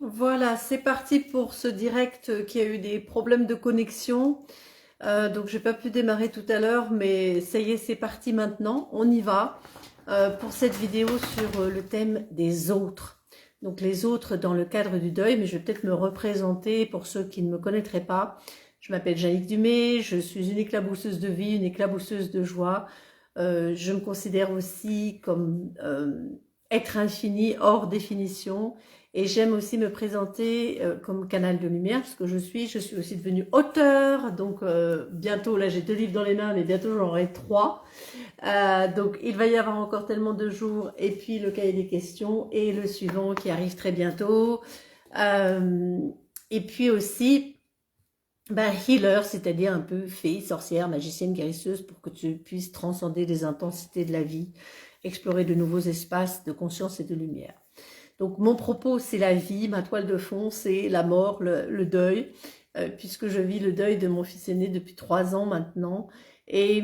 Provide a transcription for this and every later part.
Voilà, c'est parti pour ce direct qui a eu des problèmes de connexion. Donc j'ai pas pu démarrer tout à l'heure, mais ça y est, c'est parti maintenant. On y va pour cette vidéo sur le thème des autres. Donc les autres dans le cadre du deuil, mais je vais peut-être me représenter pour ceux qui ne me connaîtraient pas. Je m'appelle Jannick Dumay, je suis une éclabousseuse de vie, une éclabousseuse de joie. Je me considère aussi comme être infini, hors définition. Et j'aime aussi me présenter comme canal de lumière, parce que je suis aussi devenue auteure, donc bientôt, là j'ai 2 livres dans les mains, mais bientôt j'en aurai 3. Donc il va y avoir encore tellement de jours, et puis le cahier des questions, et le suivant qui arrive très bientôt. Et puis aussi, healer, c'est-à-dire un peu fée, sorcière, magicienne, guérisseuse, pour que tu puisses transcender les intensités de la vie, explorer de nouveaux espaces de conscience et de lumière. Donc mon propos, c'est la vie, ma toile de fond, c'est la mort, le deuil, puisque je vis le deuil de mon fils aîné depuis 3 ans maintenant. Et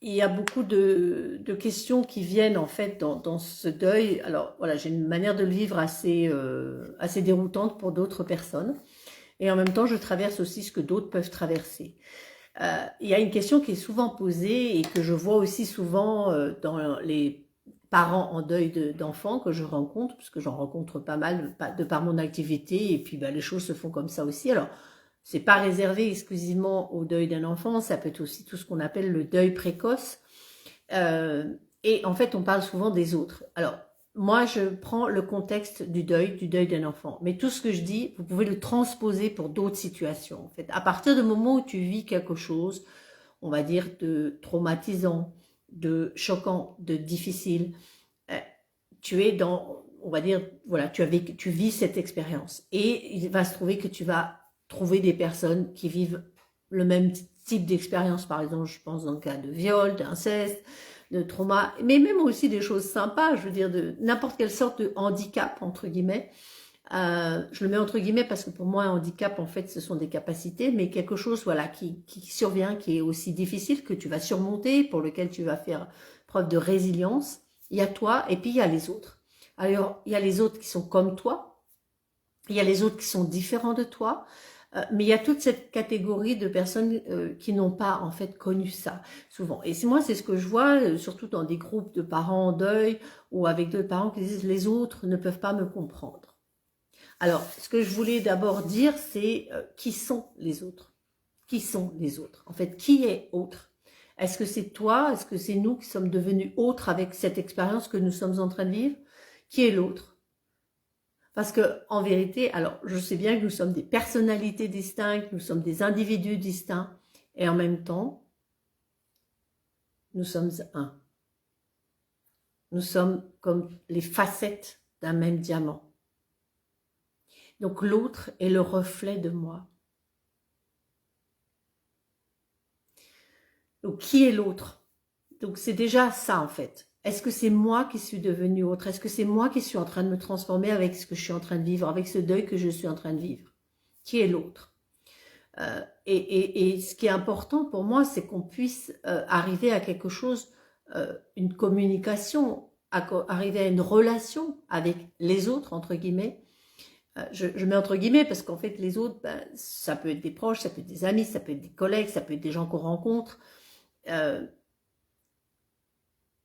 il y a beaucoup de questions qui viennent en fait dans ce deuil. Alors voilà, j'ai une manière de le vivre assez déroutante pour d'autres personnes. Et en même temps, je traverse aussi ce que d'autres peuvent traverser. Il y a une question qui est souvent posée et que je vois aussi souvent dans les parents en deuil d'enfants que je rencontre, parce que j'en rencontre pas mal de par mon activité, et puis les choses se font comme ça aussi. Alors, c'est pas réservé exclusivement au deuil d'un enfant, ça peut être aussi tout ce qu'on appelle le deuil précoce. Et en fait, on parle souvent des autres. Alors, moi, je prends le contexte du deuil d'un enfant. Mais tout ce que je dis, vous pouvez le transposer pour d'autres situations. En fait, à partir du moment où tu vis quelque chose, on va dire de traumatisant, de choquant, de difficile, tu es dans, on va dire, voilà, tu vis cette expérience. Et il va se trouver que tu vas trouver des personnes qui vivent le même type d'expérience. Par exemple, je pense dans le cas de viol, d'inceste, de trauma, mais même aussi des choses sympas, je veux dire, de n'importe quelle sorte de handicap, entre guillemets. Je le mets entre guillemets parce que pour moi, un handicap, en fait, ce sont des capacités, mais quelque chose voilà, qui survient, qui est aussi difficile, que tu vas surmonter, pour lequel tu vas faire preuve de résilience. Il y a toi et puis il y a les autres. Alors, il y a les autres qui sont comme toi, il y a les autres qui sont différents de toi, mais il y a toute cette catégorie de personnes qui n'ont pas en fait connu ça souvent. Et moi, c'est ce que je vois, surtout dans des groupes de parents en deuil ou avec d'autres parents qui disent les autres ne peuvent pas me comprendre. Alors, ce que je voulais d'abord dire, c'est qui sont les autres? Qui sont les autres? En fait, qui est autre? Est-ce que c'est toi? Est-ce que c'est nous qui sommes devenus autres avec cette expérience que nous sommes en train de vivre? Qui est l'autre? Parce que, en vérité, alors, je sais bien que nous sommes des personnalités distinctes, nous sommes des individus distincts, et en même temps, nous sommes un. Nous sommes comme les facettes d'un même diamant. Donc l'autre est le reflet de moi. Donc qui est l'autre? Donc c'est déjà ça en fait. Est-ce que c'est moi qui suis devenue autre? Est-ce que c'est moi qui suis en train de me transformer avec ce que je suis en train de vivre, avec ce deuil que je suis en train de vivre? Qui est l'autre? Et ce qui est important pour moi, c'est qu'on puisse arriver à quelque chose, une communication, arriver à une relation avec les autres, entre guillemets. Je mets entre guillemets parce qu'en fait, les autres, ça peut être des proches, ça peut être des amis, ça peut être des collègues, ça peut être des gens qu'on rencontre,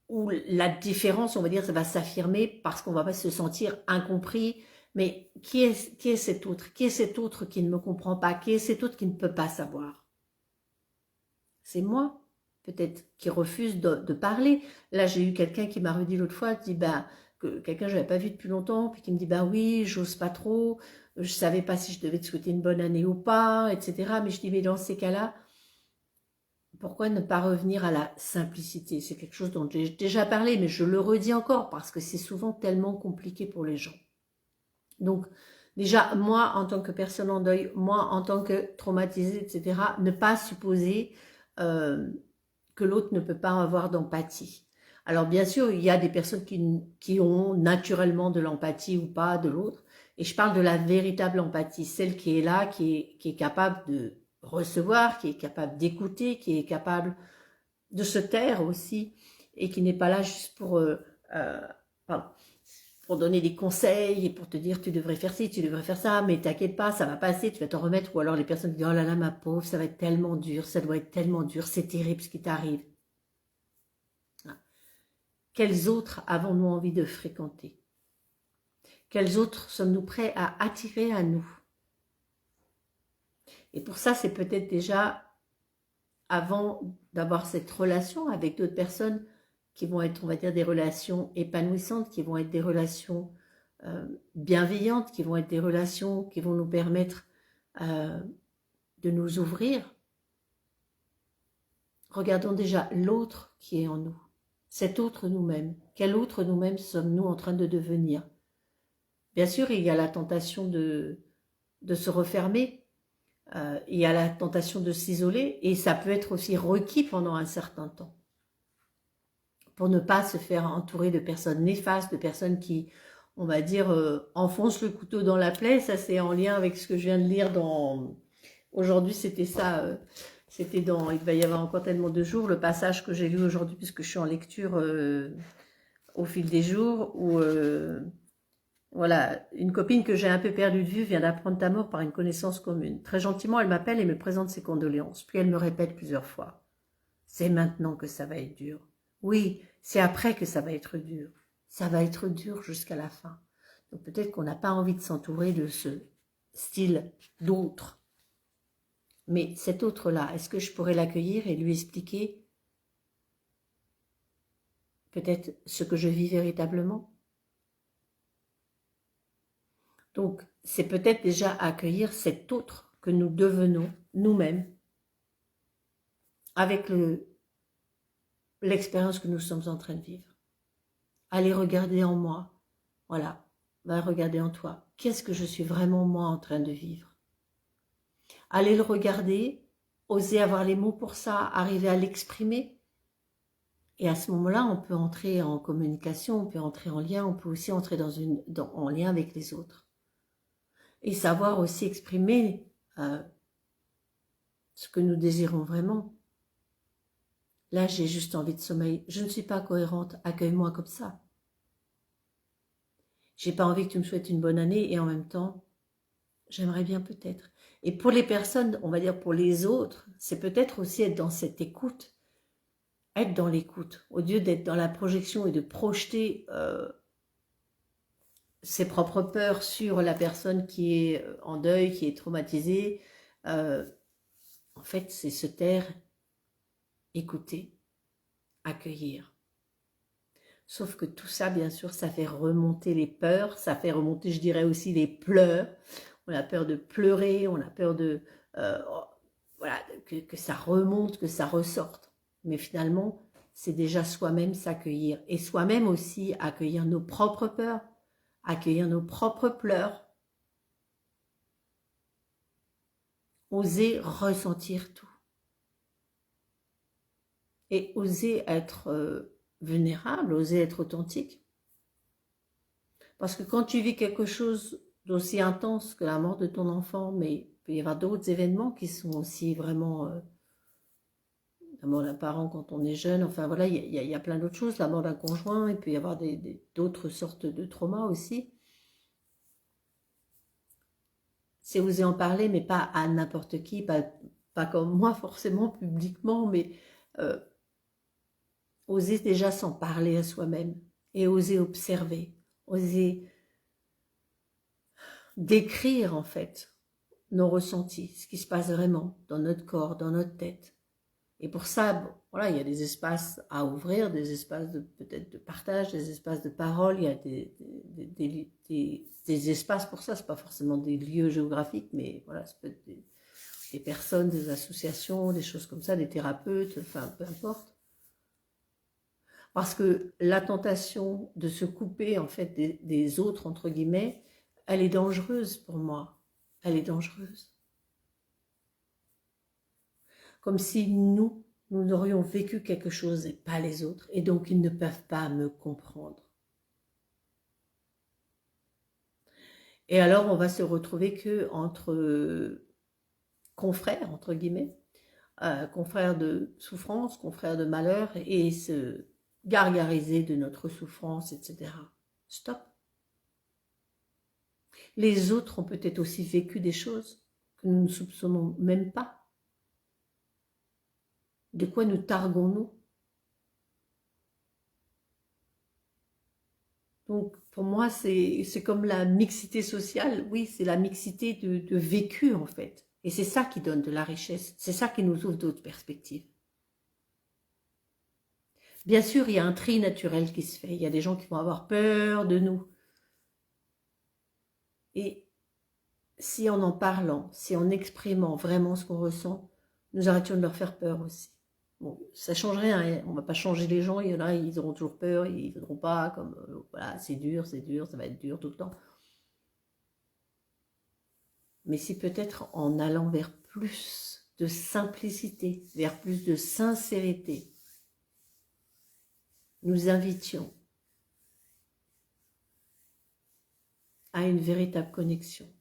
où la différence, on va dire, ça va s'affirmer parce qu'on va pas se sentir incompris. Mais qui est cet autre? Qui est cet autre qui ne me comprend pas? Qui est cet autre qui ne peut pas savoir? C'est moi, peut-être, qui refuse de parler. Là, j'ai eu quelqu'un qui m'a redit l'autre fois, dit, que quelqu'un que je n'avais pas vu depuis longtemps, puis qui me dit, oui, j'ose pas trop, je savais pas si je devais te souhaiter une bonne année ou pas, etc. Mais je dis, mais dans ces cas-là, pourquoi ne pas revenir à la simplicité? C'est quelque chose dont j'ai déjà parlé, mais je le redis encore, parce que c'est souvent tellement compliqué pour les gens. Donc, déjà, moi, en tant que personne en deuil, moi, en tant que traumatisée, etc., ne pas supposer que l'autre ne peut pas avoir d'empathie. Alors, bien sûr, il y a des personnes qui ont naturellement de l'empathie ou pas de l'autre, et je parle de la véritable empathie, celle qui est là, qui est capable de recevoir, qui est capable d'écouter, qui est capable de se taire aussi, et qui n'est pas là juste pour... pardon, pour donner des conseils et pour te dire tu devrais faire ci, tu devrais faire ça, mais t'inquiète pas, ça va passer, tu vas t'en remettre. Ou alors les personnes qui disent oh là là ma pauvre, ça va être tellement dur, ça doit être tellement dur, c'est terrible ce qui t'arrive. Quels autres avons-nous envie de fréquenter? Quels autres sommes-nous prêts à attirer à nous? Et pour ça, c'est peut-être déjà avant d'avoir cette relation avec d'autres personnes qui vont être, on va dire, des relations épanouissantes, qui vont être des relations bienveillantes, qui vont être des relations qui vont nous permettre de nous ouvrir. Regardons déjà l'autre qui est en nous, cet autre nous-mêmes. Quel autre nous-mêmes sommes-nous en train de devenir? Bien sûr, il y a la tentation de se refermer, il y a la tentation de s'isoler, et ça peut être aussi requis pendant un certain temps, pour ne pas se faire entourer de personnes néfastes, de personnes qui, on va dire, enfoncent le couteau dans la plaie. Ça, c'est en lien avec ce que je viens de lire dans... Aujourd'hui, c'était ça, c'était dans... Il va y avoir encore tellement de jours, le passage que j'ai lu aujourd'hui, puisque je suis en lecture au fil des jours, où... Voilà, une copine que j'ai un peu perdue de vue vient d'apprendre ta mort par une connaissance commune. Très gentiment, elle m'appelle et me présente ses condoléances. Puis elle me répète plusieurs fois. C'est maintenant que ça va être dur. Oui, c'est après que ça va être dur. Ça va être dur jusqu'à la fin. Donc peut-être qu'on n'a pas envie de s'entourer de ce style d'autre. Mais cet autre-là, est-ce que je pourrais l'accueillir et lui expliquer peut-être ce que je vis véritablement? Donc, c'est peut-être déjà accueillir cet autre que nous devenons nous-mêmes avec l'expérience que nous sommes en train de vivre. Allez regarder en moi, voilà, va regarder en toi. Qu'est-ce que je suis vraiment moi en train de vivre? Allez le regarder, oser avoir les mots pour ça, arriver à l'exprimer. Et à ce moment-là, on peut entrer en communication, on peut entrer en lien, on peut aussi entrer en lien avec les autres. Et savoir aussi exprimer ce que nous désirons vraiment. Là, j'ai juste envie de sommeil. Je ne suis pas cohérente. Accueille-moi comme ça. J'ai pas envie que tu me souhaites une bonne année et en même temps, j'aimerais bien peut-être. Et pour les personnes, on va dire pour les autres, c'est peut-être aussi être dans cette écoute. Être dans l'écoute. Au lieu d'être dans la projection et de projeter ses propres peurs sur la personne qui est en deuil, qui est traumatisée, en fait, c'est se taire, écouter, accueillir. Sauf que tout ça, bien sûr, ça fait remonter les peurs, ça fait remonter, je dirais aussi, les pleurs. On a peur de pleurer, on a peur de... voilà, que ça remonte, que ça ressorte. Mais finalement, c'est déjà soi-même s'accueillir. Et soi-même aussi accueillir nos propres peurs, accueillir nos propres pleurs. Oser ressentir tout. Et oser être vulnérable, oser être authentique. Parce que quand tu vis quelque chose d'aussi intense que la mort de ton enfant, mais il peut y avoir d'autres événements qui sont aussi vraiment... la mort d'un parent quand on est jeune, enfin voilà, il y a plein d'autres choses, la mort d'un conjoint, il peut y avoir d'autres sortes de traumas aussi. C'est oser en parler, mais pas à n'importe qui, pas comme moi forcément, publiquement, mais oser déjà s'en parler à soi-même et oser observer, oser décrire en fait nos ressentis, ce qui se passe vraiment dans notre corps, dans notre tête. Et pour ça, bon, voilà, il y a des espaces à ouvrir, des espaces peut-être de partage, des espaces de parole, il y a des espaces pour ça, c'est pas forcément des lieux géographiques, mais voilà, ça peut être des personnes, des associations, des choses comme ça, des thérapeutes, enfin peu importe. Parce que la tentation de se couper en fait des autres, entre guillemets, elle est dangereuse pour moi. Elle est dangereuse. Comme si nous n'aurions vécu quelque chose et pas les autres. Et donc, ils ne peuvent pas me comprendre. Et alors, on va se retrouver que entre confrères, entre guillemets, confrères de souffrance, confrères de malheur, et se gargariser de notre souffrance, etc. Stop. Les autres ont peut-être aussi vécu des choses que nous ne soupçonnons même pas. De quoi nous targuons-nous? Donc, pour moi, c'est comme la mixité sociale. Oui, c'est la mixité de vécu, en fait. Et c'est ça qui donne de la richesse. C'est ça qui nous ouvre d'autres perspectives. Bien sûr, il y a un tri naturel qui se fait. Il y a des gens qui vont avoir peur de nous. Et si en parlant, si en exprimant vraiment ce qu'on ressent, nous arrêtions de leur faire peur aussi. Bon, ça ne change rien, hein. On ne va pas changer les gens, il y en a, ils auront toujours peur, ils ne voudront pas, comme, voilà, c'est dur, ça va être dur tout le temps. Mais si peut-être en allant vers plus de simplicité, vers plus de sincérité, nous invitions à une véritable connexion,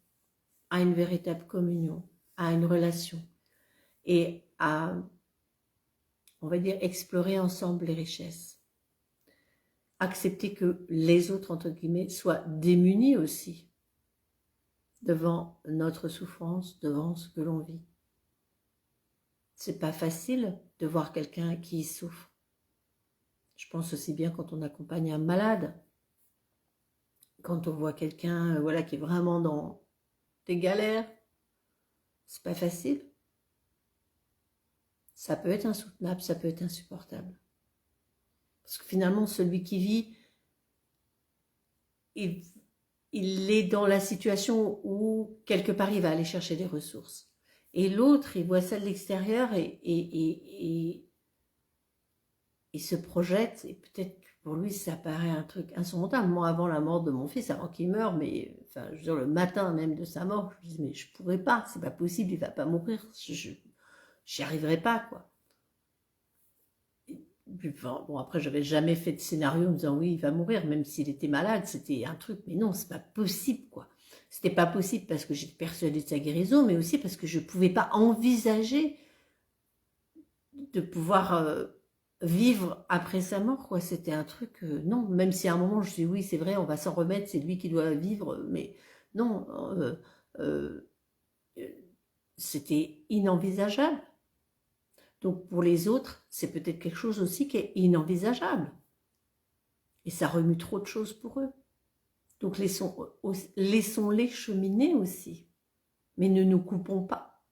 à une véritable communion, à une relation et à, on va dire, explorer ensemble les richesses. Accepter que les autres, entre guillemets, soient démunis aussi devant notre souffrance, devant ce que l'on vit. C'est pas facile de voir quelqu'un qui souffre. Je pense aussi bien quand on accompagne un malade, quand on voit quelqu'un voilà, qui est vraiment dans des galères, c'est pas facile. Ça peut être insoutenable, ça peut être insupportable. Parce que finalement, celui qui vit, il est dans la situation où, quelque part, il va aller chercher des ressources. Et l'autre, il voit ça de l'extérieur et se projette. Et peut-être que pour lui, ça paraît un truc insurmontable. Moi, avant la mort de mon fils, avant qu'il meure, mais enfin, je veux dire, le matin même de sa mort, je me dis, mais je pourrais pas, c'est pas possible, il va pas mourir. J'y arriverai pas, quoi. Enfin, bon, après, j'avais jamais fait de scénario en me disant oui, il va mourir, même s'il était malade, c'était un truc, mais non, c'est pas possible, quoi. C'était pas possible parce que j'étais persuadée de sa guérison, mais aussi parce que je pouvais pas envisager de pouvoir vivre après sa mort, quoi. C'était un truc, non, même si à un moment je dis oui, c'est vrai, on va s'en remettre, c'est lui qui doit vivre, mais non, euh, c'était inenvisageable. Donc pour les autres, c'est peut-être quelque chose aussi qui est inenvisageable. Et ça remue trop de choses pour eux. Donc laissons-les cheminer aussi. Mais ne nous coupons pas.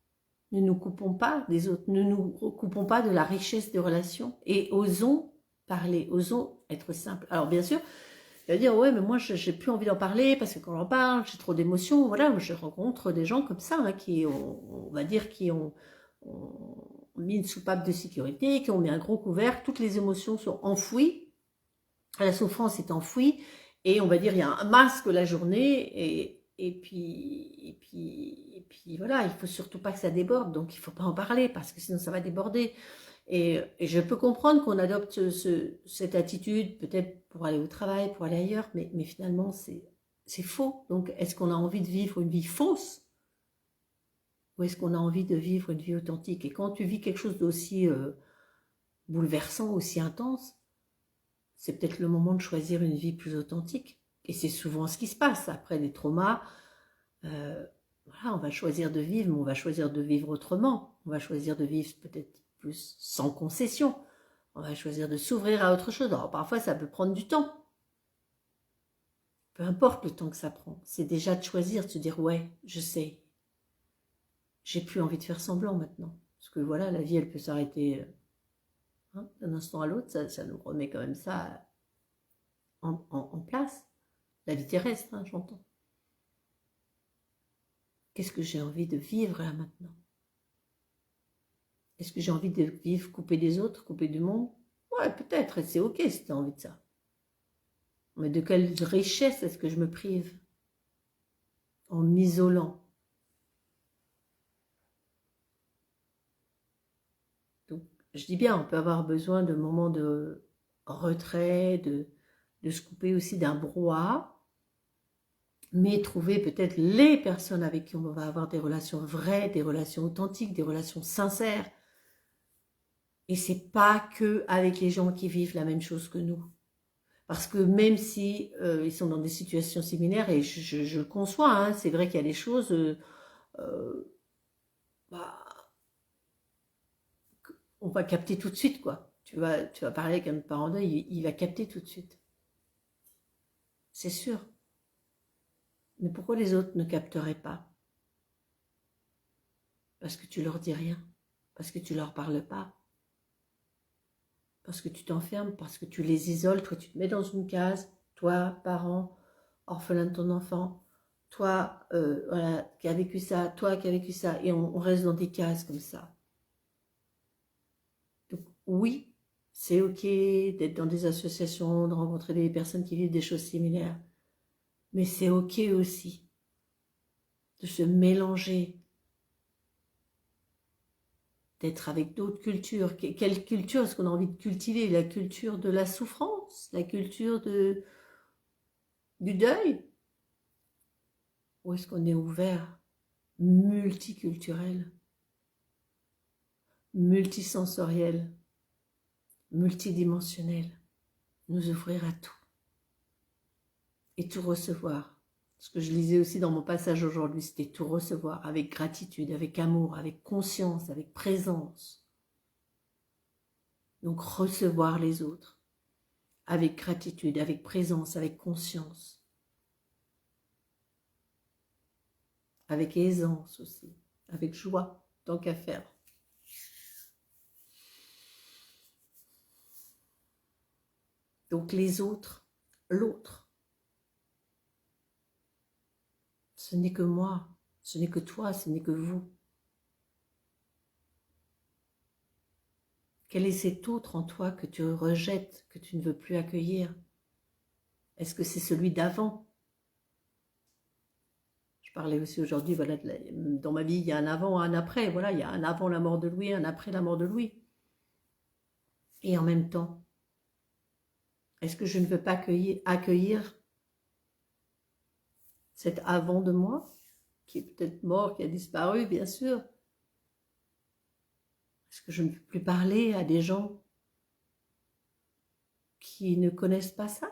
Ne nous coupons pas des autres. Ne nous coupons pas de la richesse des relations. Et osons parler, osons être simples. Alors bien sûr, il va dire, ouais, mais moi, j'ai plus envie d'en parler parce que quand j'en parle, j'ai trop d'émotions. Voilà, je rencontre des gens comme ça, hein, qui, on va dire, qui ont mis une soupape de sécurité, qui ont mis un gros couvercle, toutes les émotions sont enfouies, la souffrance est enfouie, et on va dire, il y a un masque la journée, et puis voilà, il faut surtout pas que ça déborde, donc il faut pas en parler, parce que sinon ça va déborder. Et je peux comprendre qu'on adopte cette attitude, peut-être pour aller au travail, pour aller ailleurs, mais finalement c'est faux. Donc est-ce qu'on a envie de vivre une vie fausse? Ou est-ce qu'on a envie de vivre une vie authentique? Et quand tu vis quelque chose d'aussi bouleversant, aussi intense, c'est peut-être le moment de choisir une vie plus authentique. Et c'est souvent ce qui se passe après des traumas. Voilà, on va choisir de vivre, mais on va choisir de vivre autrement. On va choisir de vivre peut-être plus sans concession. On va choisir de s'ouvrir à autre chose. Alors parfois, ça peut prendre du temps. Peu importe le temps que ça prend. C'est déjà de choisir, de se dire, ouais, je sais. J'ai plus envie de faire semblant maintenant. Parce que voilà, la vie, elle peut s'arrêter d'un instant à l'autre. Ça nous remet quand même ça en place. La vie terrestre, hein, j'entends. Qu'est-ce que j'ai envie de vivre là maintenant? Est-ce que j'ai envie de vivre coupé des autres, coupé du monde? Ouais, peut-être, et c'est ok si tu as envie de ça. Mais de quelle richesse est-ce que je me prive en m'isolant? Donc, je dis bien, on peut avoir besoin de moments de retrait, de se couper aussi d'un brouhaha, mais trouver peut-être les personnes avec qui on va avoir des relations vraies, des relations authentiques, des relations sincères. Et c'est pas que avec les gens qui vivent la même chose que nous. Parce que même si ils sont dans des situations similaires, et je le conçois, hein, c'est vrai qu'il y a des choses, bah, on va capter tout de suite, quoi. Tu vas parler avec un parent deuil, il va capter tout de suite. C'est sûr. Mais pourquoi les autres ne capteraient pas? Parce que tu leur dis rien, parce que tu leur parles pas, parce que tu t'enfermes, parce que tu les isoles, toi tu te mets dans une case, toi, parent, orphelin de ton enfant, toi, voilà, qui a vécu ça, toi qui a vécu ça, et on reste dans des cases comme ça. Donc oui, c'est ok d'être dans des associations, de rencontrer des personnes qui vivent des choses similaires, mais c'est ok aussi de se mélanger, d'être avec d'autres cultures. Quelle culture est-ce qu'on a envie de cultiver? La culture de la souffrance, la culture du deuil? Ou est-ce qu'on est ouvert, multiculturel, multisensoriel, multidimensionnel, nous ouvrir à tout et tout recevoir? Ce que je lisais aussi dans mon passage aujourd'hui, c'était tout recevoir avec gratitude, avec amour, avec conscience, avec présence. Donc recevoir les autres avec gratitude, avec présence, avec conscience, avec aisance aussi, avec joie, tant qu'à faire. Donc les autres, l'autre, ce n'est que moi, ce n'est que toi, ce n'est que vous. Quel est cet autre en toi que tu rejettes, que tu ne veux plus accueillir? Est-ce que c'est celui d'avant? Je parlais aussi aujourd'hui, voilà, dans ma vie, il y a un avant, un après. Voilà, il y a un avant la mort de Louis, un après la mort de Louis. Et en même temps, est-ce que je ne veux pas accueillir cet avant de moi, qui est peut-être mort, qui a disparu, bien sûr? Est-ce que je ne peux plus parler à des gens qui ne connaissent pas ça?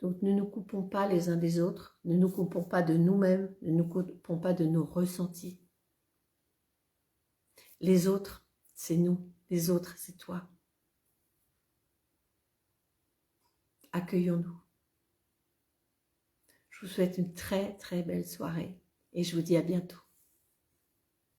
Donc ne nous coupons pas les uns des autres, ne nous coupons pas de nous-mêmes, ne nous coupons pas de nos ressentis. Les autres, c'est nous, les autres, c'est toi. Accueillons-nous. Je vous souhaite une très très belle soirée et je vous dis à bientôt.